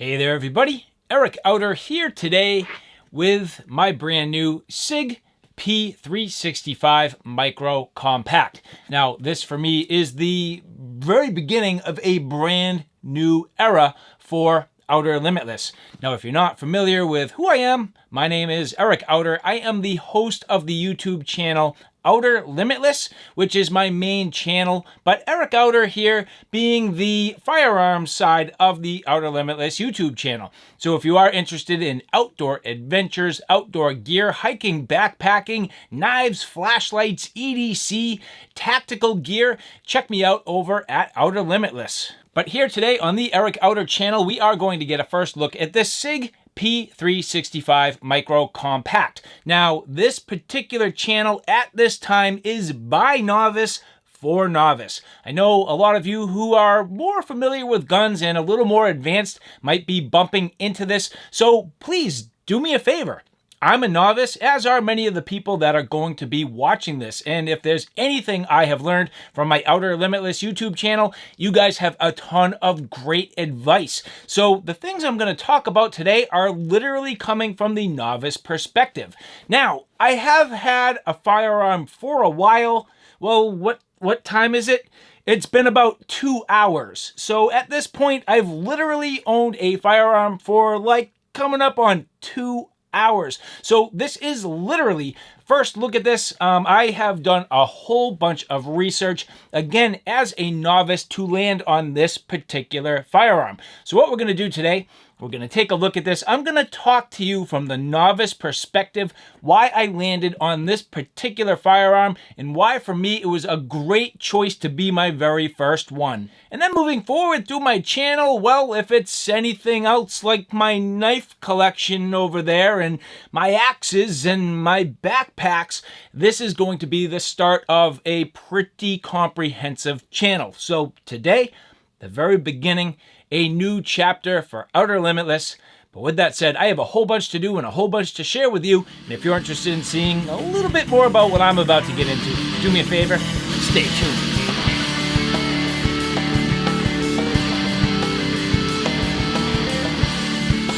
Hey there everybody, Eric Outer here today with my brand new Sig P365 Micro Compact. Now this for me is the very beginning of a brand new era for Outer Limitless. Now if you're not familiar with who I am, my name is Eric Outer. I am the host of the YouTube channel OUTER LIMITLESS, which is my main channel, but Eric Outer here being the firearm side of the OUTER LIMITLESS YouTube channel. So if you are interested in outdoor adventures, outdoor gear, hiking, backpacking, knives, flashlights, EDC, tactical gear, check me out over at OUTER LIMITLESS. But here today on the Eric Outer channel, we are going to get a first look at this Sig P365 Micro Compact. Now, this particular channel at this time is by novice for novice. I know a lot of you who are more familiar with guns and a little more advanced might be bumping into this, so please do me a favor. I'm a novice, as are many of the people that are going to be watching this. And if there's anything I have learned from my OUTER LIMITLESS YouTube channel, you guys have a ton of great advice. So the things I'm going to talk about today are literally coming from the novice perspective. Now, I have had a firearm for a while. Well, what time is it? It's been about 2 hours. So at this point, I've literally owned a firearm for like coming up on 2 hours. So this is literally, first look at this. I have done a whole bunch of research, again, as a novice to land on this particular firearm. So what we're going to do today, we're going to take a look at this. I'm going to talk to you from the novice perspective, why I landed on this particular firearm and why for me it was a great choice to be my very first one. And then moving forward through my channel, well, if it's anything else like my knife collection over there and my axes and my backpacks, this is going to be the start of a pretty comprehensive channel. So today, the very beginning, a new chapter for OUTER LIMITLESS. But with that said, I have a whole bunch to do and a whole bunch to share with you. And if you're interested in seeing a little bit more about what I'm about to get into, do me a favor, stay tuned.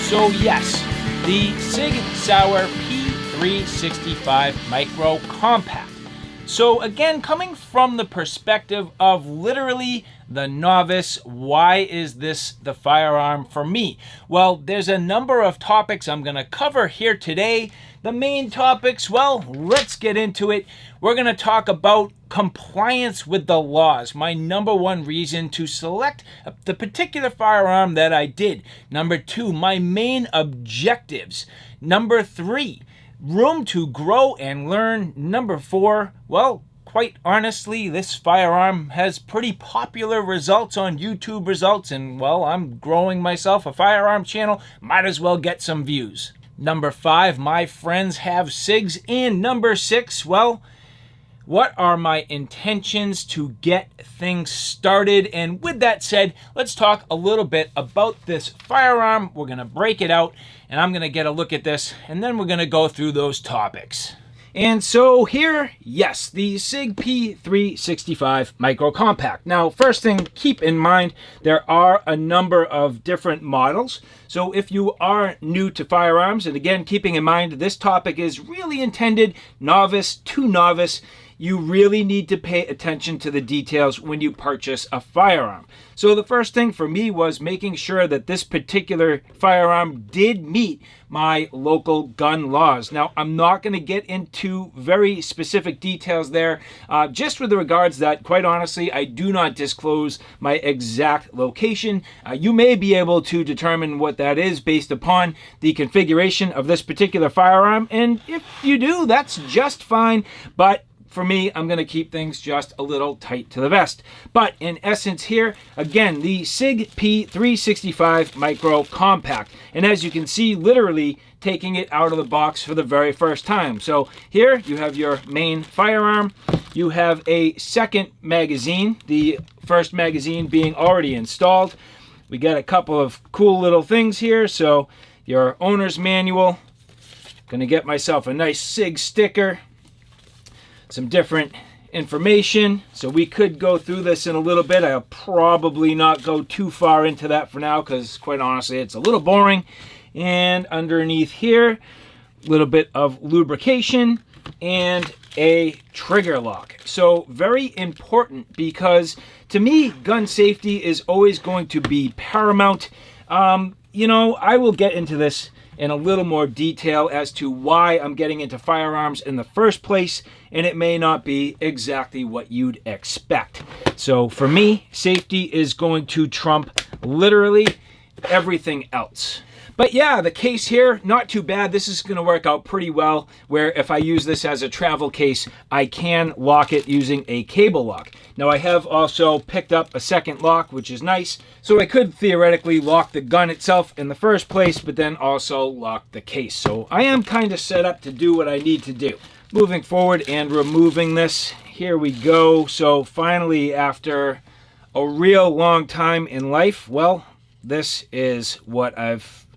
So yes, the Sig Sauer P365 Micro Compact. So again, coming from the perspective of literally the novice, why is this the firearm for me? Well, there's a number of topics I'm going to cover here today. The main topics, well, let's get into it. We're going to talk about compliance with the laws, my number one reason to select the particular firearm that I did. Number two, my main objectives. Number three, room to grow and learn. Number four, well, quite honestly, this firearm has pretty popular results on YouTube results, and well, I'm growing myself a firearm channel, might as well get some views. Number five, my friends have SIGs. And number six, well, what are my intentions to get things started? And with that said, let's talk a little bit about this firearm. We're going to break it out and I'm going to get a look at this and then we're going to go through those topics. And so here, yes, the Sig P365 Micro Compact. Now, first thing, keep in mind, there are a number of different models. So if you are new to firearms, and again, keeping in mind, this topic is really intended novice to novice, you really need to pay attention to the details when you purchase a firearm. So the first thing for me was making sure that this particular firearm did meet my local gun laws. Now, I'm not going to get into very specific details there, just with regards that, quite honestly, I do not disclose my exact location. You may be able to determine what that is based upon the configuration of this particular firearm, and if you do, that's just fine, but for me, I'm going to keep things just a little tight to the vest. But in essence here, again, the Sig P365 Micro Compact. And as you can see, literally taking it out of the box for the very first time. So here you have your main firearm. You have a second magazine, the first magazine being already installed. We got a couple of cool little things here. So your owner's manual. Going to get myself a nice Sig sticker. Some different information. So we could go through this in a little bit. I'll probably not go too far into that for now because quite honestly it's a little boring. And underneath here, a little bit of lubrication and a trigger lock. So very important, because to me gun safety is always going to be paramount. You know, I will get into this in a little more detail as to why I'm getting into firearms in the first place, and it may not be exactly what you'd expect. So for me, safety is going to trump literally everything else. But yeah, the case here, not too bad. This is going to work out pretty well, where if I use this as a travel case, I can lock it using a cable lock. Now I have also picked up a second lock, which is nice. So I could theoretically lock the gun itself in the first place, but then also lock the case. So I am kind of set up to do what I need to do. Moving forward and removing this, here we go. So finally, after a real long time in life, well, this is what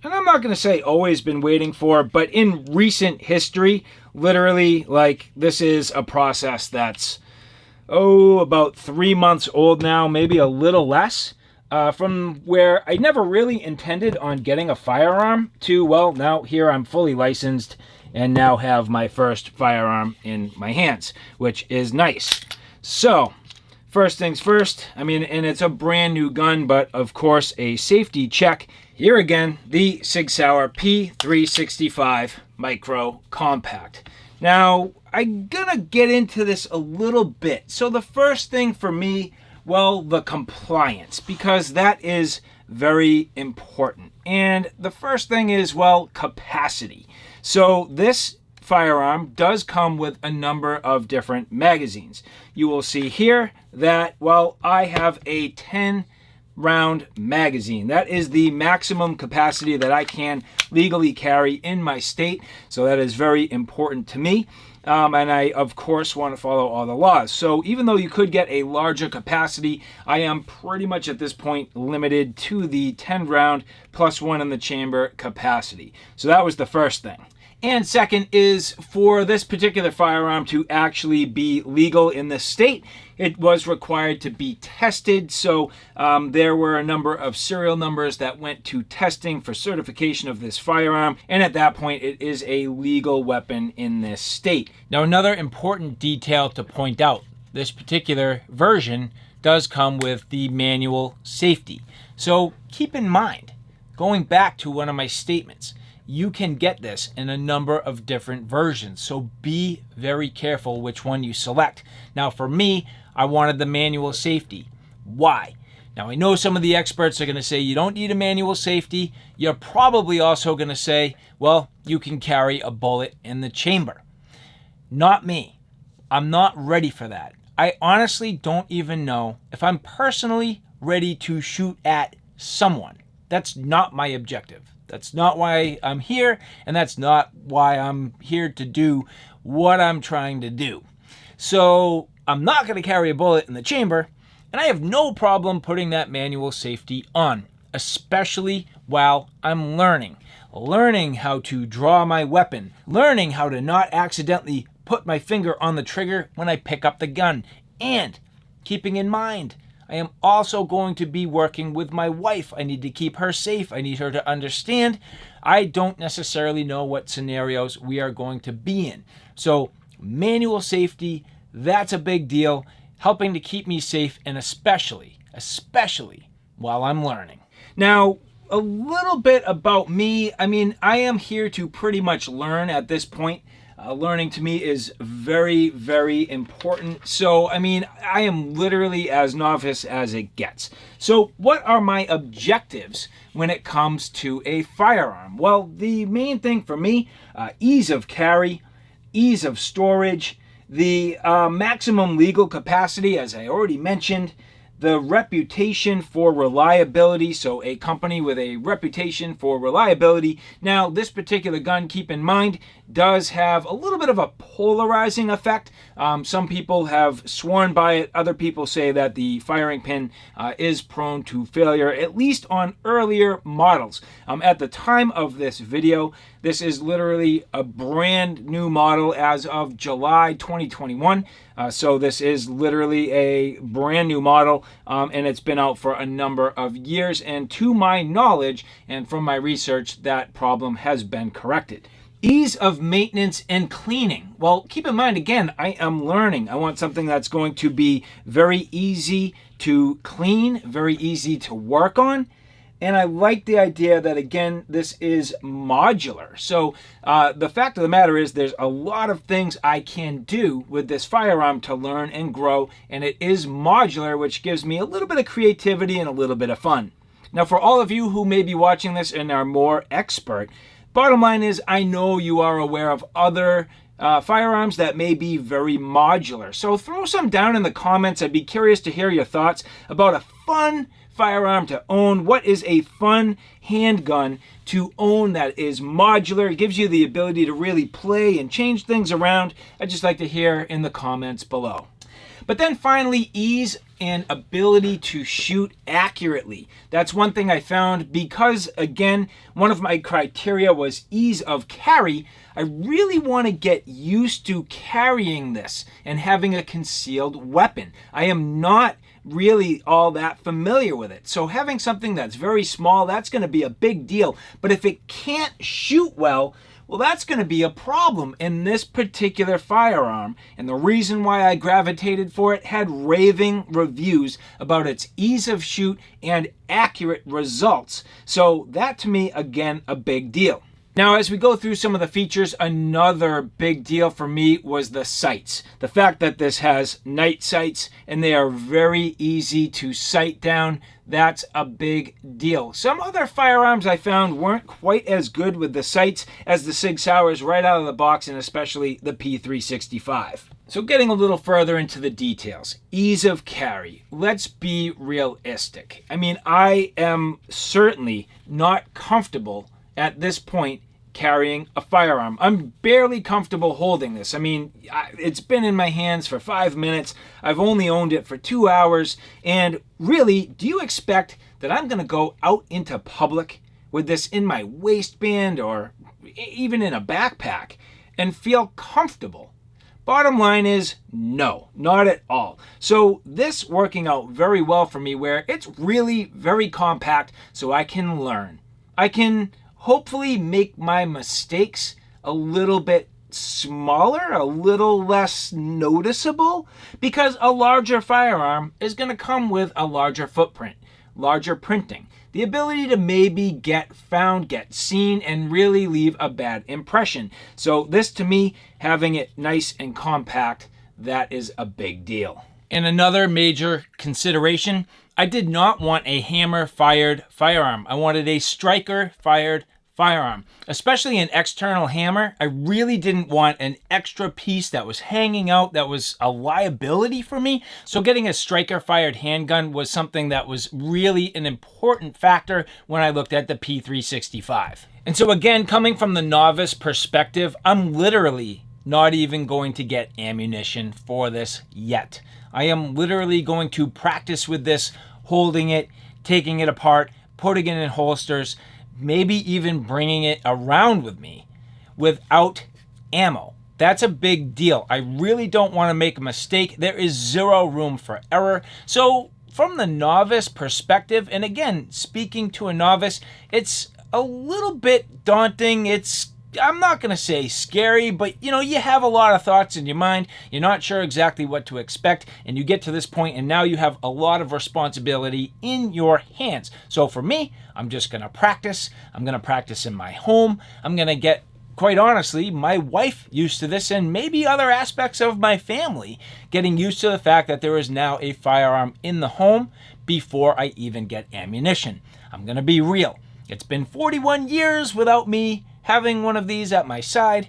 and I'm not going to say always been waiting for, but in recent history, literally, like, this is a process that's, about 3 months old now, maybe a little less, from where I never really intended on getting a firearm to, well, now here I'm fully licensed and now have my first firearm in my hands, which is nice. So, first things first, I mean, and it's a brand new gun, but of course a safety check. Here again, the Sig Sauer P365 Micro Compact. Now, I'm gonna get into this a little bit. So the first thing for me, well, the compliance, because that is very important. And the first thing is, well, capacity. So this firearm does come with a number of different magazines. You will see here that, well, I have a 10 round magazine. That is the maximum capacity that I can legally carry in my state. So that is very important to me. And I, of course, want to follow all the laws. So even though you could get a larger capacity, I am pretty much at this point limited to the 10 round plus one in the chamber capacity. So that was the first thing. And second is, for this particular firearm to actually be legal in this state, it was required to be tested. So there were a number of serial numbers that went to testing for certification of this firearm. And at that point, it is a legal weapon in this state. Now, another important detail to point out, this particular version does come with the manual safety. So keep in mind, going back to one of my statements, you can get this in a number of different versions. So be very careful which one you select. Now for me, I wanted the manual safety. Why? Now I know some of the experts are going to say you don't need a manual safety. You're probably also going to say, well, you can carry a bullet in the chamber. Not me. I'm not ready for that. I honestly don't even know if I'm personally ready to shoot at someone. That's not my objective. That's not why I'm here, and that's not why I'm here to do what I'm trying to do. So I'm not going to carry a bullet in the chamber, and I have no problem putting that manual safety on, especially while I'm learning how to draw my weapon, learning how to not accidentally put my finger on the trigger when I pick up the gun, and keeping in mind, I am also going to be working with my wife. I need to keep her safe. I need her to understand. I don't necessarily know what scenarios we are going to be in. So manual safety, that's a big deal, helping to keep me safe, and especially while I'm learning. Now, a little bit about me. I mean, I am here to pretty much learn at this point. Learning to me is very, very important. So, I mean, I am literally as novice as it gets. So, what are my objectives when it comes to a firearm? Well, the main thing for me, ease of carry, ease of storage, the maximum legal capacity, as I already mentioned, the reputation for reliability, so a company with a reputation for reliability. Now, this particular gun, keep in mind, does have a little bit of a polarizing effect. Some people have sworn by it. Other people say that the firing pin is prone to failure, at least on earlier models. At the time of this video, this is literally a brand new model as of July 2021. So this is literally a brand new model, and it's been out for a number of years. And to my knowledge and from my research, that problem has been corrected. Ease of maintenance and cleaning. Well, keep in mind, again, I am learning. I want something that's going to be very easy to clean, very easy to work on. And I like the idea that, again, this is modular. So the fact of the matter is there's a lot of things I can do with this firearm to learn and grow. And it is modular, which gives me a little bit of creativity and a little bit of fun. Now, for all of you who may be watching this and are more expert, bottom line is I know you are aware of other firearms that may be very modular. So throw some down in the comments. I'd be curious to hear your thoughts about a fun firearm to own. What is a fun handgun to own that is modular? It gives you the ability to really play and change things around. I'd just like to hear in the comments below. But then finally, ease and ability to shoot accurately. That's one thing I found because, again, one of my criteria was ease of carry. I really want to get used to carrying this and having a concealed weapon. I am not really all that familiar with it. So having something that's very small, that's going to be a big deal. But if it can't shoot well, that's going to be a problem in this particular firearm. And the reason why I gravitated for it had raving reviews about its ease of shoot and accurate results. So that, to me, again, a big deal. Now, as we go through some of the features, another big deal for me was the sights. The fact that this has night sights and they are very easy to sight down, that's a big deal. Some other firearms I found weren't quite as good with the sights as the Sig Sauers right out of the box, and especially the P365. So getting a little further into the details, ease of carry. Let's be realistic. I mean, I am certainly not comfortable at this point carrying a firearm. I'm barely comfortable holding this. I mean, it's been in my hands for 5 minutes. I've only owned it for 2 hours. And really, do you expect that I'm going to go out into public with this in my waistband or even in a backpack and feel comfortable? Bottom line is no, not at all. So this working out very well for me where it's really very compact so I can learn. I can hopefully make my mistakes a little bit smaller, a little less noticeable, because a larger firearm is going to come with a larger footprint, larger printing, the ability to maybe get found, get seen, and really leave a bad impression. So this, to me, having it nice and compact, that is a big deal. And another major consideration, I did not want a hammer-fired firearm. I wanted a striker-fired firearm, especially an external hammer. I really didn't want an extra piece that was hanging out that was a liability for me. So getting a striker-fired handgun was something that was really an important factor when I looked at the P365. And so again, coming from the novice perspective, I'm literally not even going to get ammunition for this yet. I am literally going to practice with this, holding it, taking it apart, putting it in holsters, maybe even bringing it around with me without ammo. That's a big deal. I really don't want to make a mistake. There is zero room for error. So from the novice perspective, and again, speaking to a novice, it's a little bit daunting. I'm not going to say scary, but you have a lot of thoughts in your mind. You're not sure exactly what to expect, and you get to this point and now you have a lot of responsibility in your hands. So for me, I'm just going to practice. I'm going to practice in my home. I'm going to get, quite honestly, my wife used to this, and maybe other aspects of my family getting used to the fact that there is now a firearm in the home before I even get ammunition. I'm going to be real. It's been 41 years without me having one of these at my side.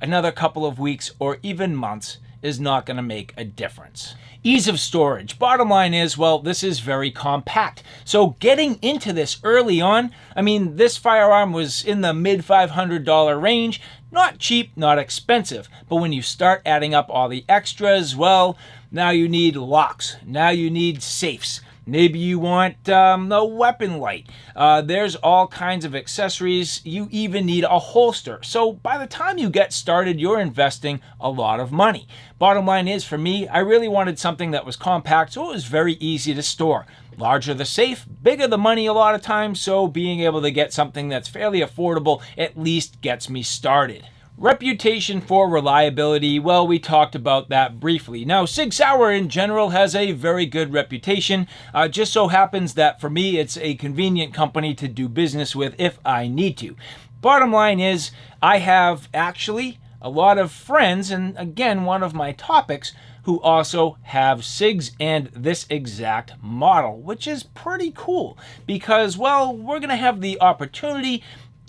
Another couple of weeks or even months is not going to make a difference. Ease of storage. Bottom line is, well, this is very compact. So getting into this early on, I mean, this firearm was in the mid $500 range. Not cheap, not expensive. But when you start adding up all the extras, well, now you need locks. Now you need safes. Maybe you want a weapon light. There's all kinds of accessories. You even need a holster. So by the time you get started, you're investing a lot of money. Bottom line is, for me, I really wanted something that was compact, so it was very easy to store. Larger the safe, bigger the money a lot of times, so being able to get something that's fairly affordable at least gets me started. Reputation for reliability, well, we talked about that briefly. Now, Sig Sauer in general has a very good reputation. Just so happens that for me, it's a convenient company to do business with if I need to. Bottom line is, I have actually a lot of friends, and again, one of my topics, who also have SIGs and this exact model, which is pretty cool because, well, we're going to have the opportunity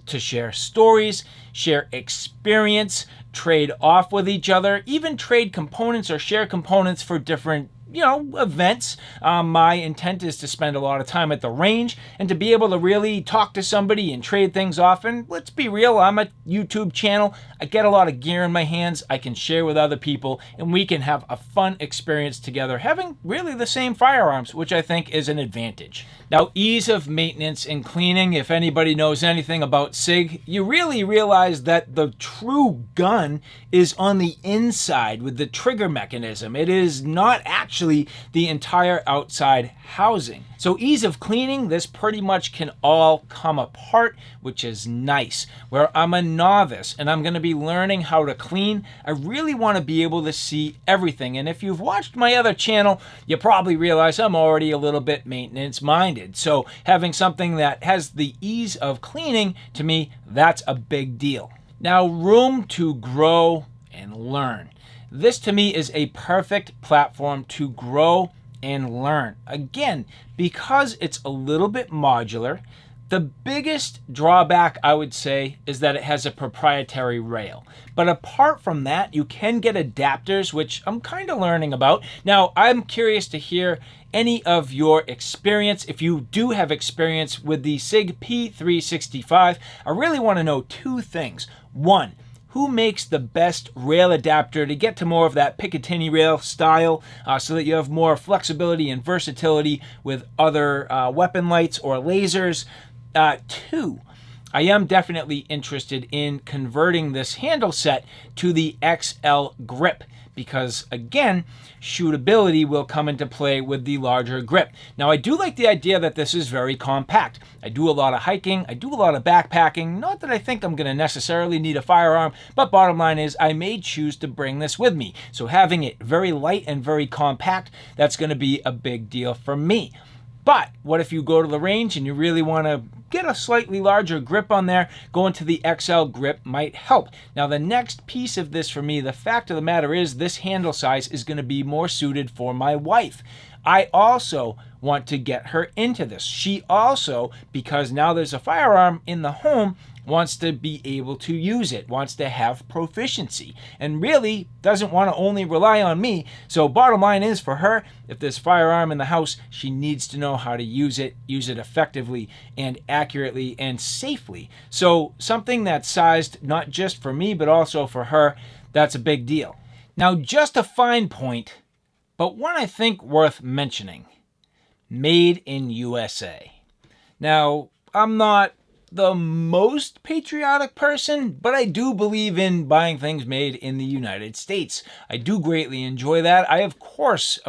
to share stories, share experience, trade off with each other, even trade components or share components for different events. My intent is to spend a lot of time at the range and to be able to really talk to somebody and trade things off. And let's be real, I'm a YouTube channel. I get a lot of gear in my hands I can share with other people, and we can have a fun experience together, having really the same firearms, which I think is an advantage. Now, ease of maintenance and cleaning. If anybody knows anything about SIG, you really realize that the true gun is on the inside with the trigger mechanism. It is not actually the entire outside housing. So ease of cleaning, this pretty much can all come apart, which is nice. Where I'm a novice and I'm going to be learning how to clean, I really want to be able to see everything. And if you've watched my other channel, you probably realize I'm already a little bit maintenance minded. So having something that has the ease of cleaning, to me, that's a big deal. Now, room to grow and learn. This to me is a perfect platform to grow and learn. Again, because it's a little bit modular, the biggest drawback I would say is that it has a proprietary rail. But apart from that, you can get adapters, which I'm kind of learning about. Now, I'm curious to hear any of your experience. If you do have experience with the Sig P365, I really want to know two things. One, who makes the best rail adapter to get to more of that Picatinny rail style so that you have more flexibility and versatility with other weapon lights or lasers? Two, I am definitely interested in converting this handle set to the XL grip because, again, shootability will come into play with the larger grip. Now, I do like the idea that this is very compact. I do a lot of hiking, I do a lot of backpacking. Not that I think I'm going to necessarily need a firearm, but bottom line is I may choose to bring this with me. So having it very light and very compact, that's going to be a big deal for me. But what if you go to the range and you really want to get a slightly larger grip on there? Going to the XL grip might help. Now, the next piece of this for me, the fact of the matter is this handle size is going to be more suited for my wife. I also want to get her into this. She also, because now there's a firearm in the home, wants to be able to use it, wants to have proficiency, and really doesn't want to only rely on me. So bottom line is, for her, if there's firearm in the house, she needs to know how to use it effectively and accurately and safely. So something that's sized not just for me, but also for her, that's a big deal. Now, just a fine point, but one I think worth mentioning. Made in USA. Now, I'm not the most patriotic person, but I do believe in buying things made in the United States. I do greatly enjoy that. I, of course,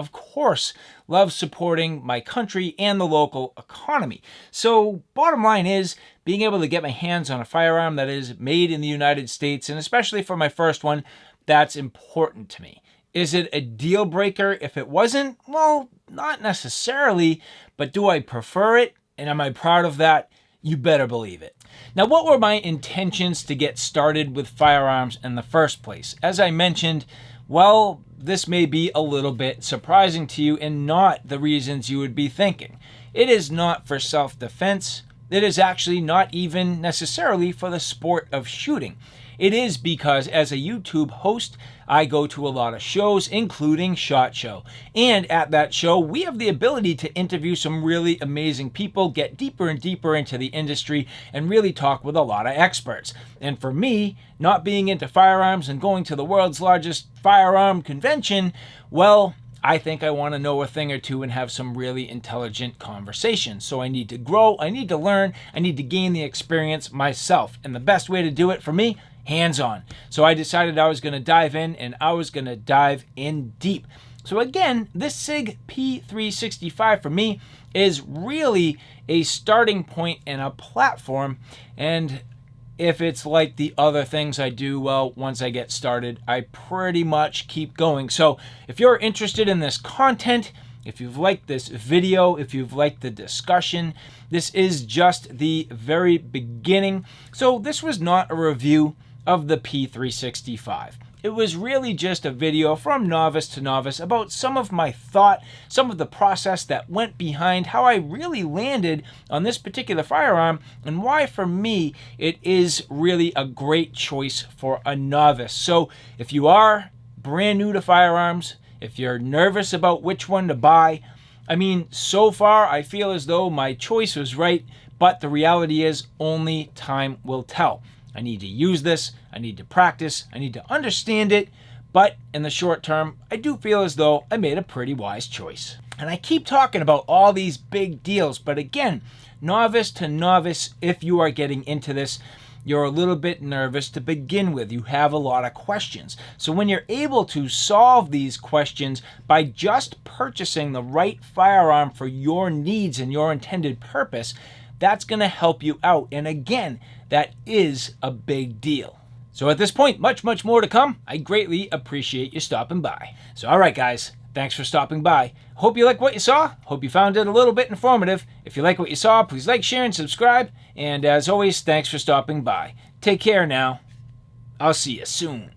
love supporting my country and the local economy. So bottom line is, being able to get my hands on a firearm that is made in the United States, and especially for my first one, that's important to me. Is it a deal breaker if it wasn't? Well, not necessarily, but do I prefer it? And am I proud of that? You better believe it. Now, what were my intentions to get started with firearms in the first place? As I mentioned, well, this may be a little bit surprising to you and not the reasons you would be thinking. It is not for self-defense. it is actually not even necessarily for the sport of shooting. It is because as a YouTube host, I go to a lot of shows, including SHOT Show. And at that show, we have the ability to interview some really amazing people, get deeper and deeper into the industry, and really talk with a lot of experts. And for me, not being into firearms and going to the world's largest firearm convention, well, I think I want to know a thing or two and have some really intelligent conversations. So I need to grow, I need to learn, I need to gain the experience myself. And the best way to do it for me, hands-on. So I decided I was going to dive in, and I was going to dive in deep. So again, this Sig P365 for me is really a starting point and a platform. And if it's like the other things I do, well, once I get started, I pretty much keep going. So if you're interested in this content, if you've liked this video, if you've liked the discussion, this is just the very beginning. So this was not a review of the P365. It was really just a video from novice to novice about some of my thought, some of the process that went behind how I really landed on this particular firearm, and why for me it is really a great choice for a novice. So if you are brand new to firearms, if you're nervous about which one to buy, I mean, so far I feel as though my choice was right, but the reality is only time will tell. I need to use this, I need to practice, I need to understand it, but in the short term, I do feel as though I made a pretty wise choice. And I keep talking about all these big deals, but again, novice to novice, if you are getting into this, you're a little bit nervous to begin with. You have a lot of questions. So when you're able to solve these questions by just purchasing the right firearm for your needs and your intended purpose, that's going to help you out. And again, that is a big deal. So at this point, much more to come. I greatly appreciate you stopping by. So all right, guys, thanks for stopping by. Hope you like what you saw. Hope you found it a little bit informative. If you like what you saw, please like, share, and subscribe. And as always, thanks for stopping by. Take care now. I'll see you soon.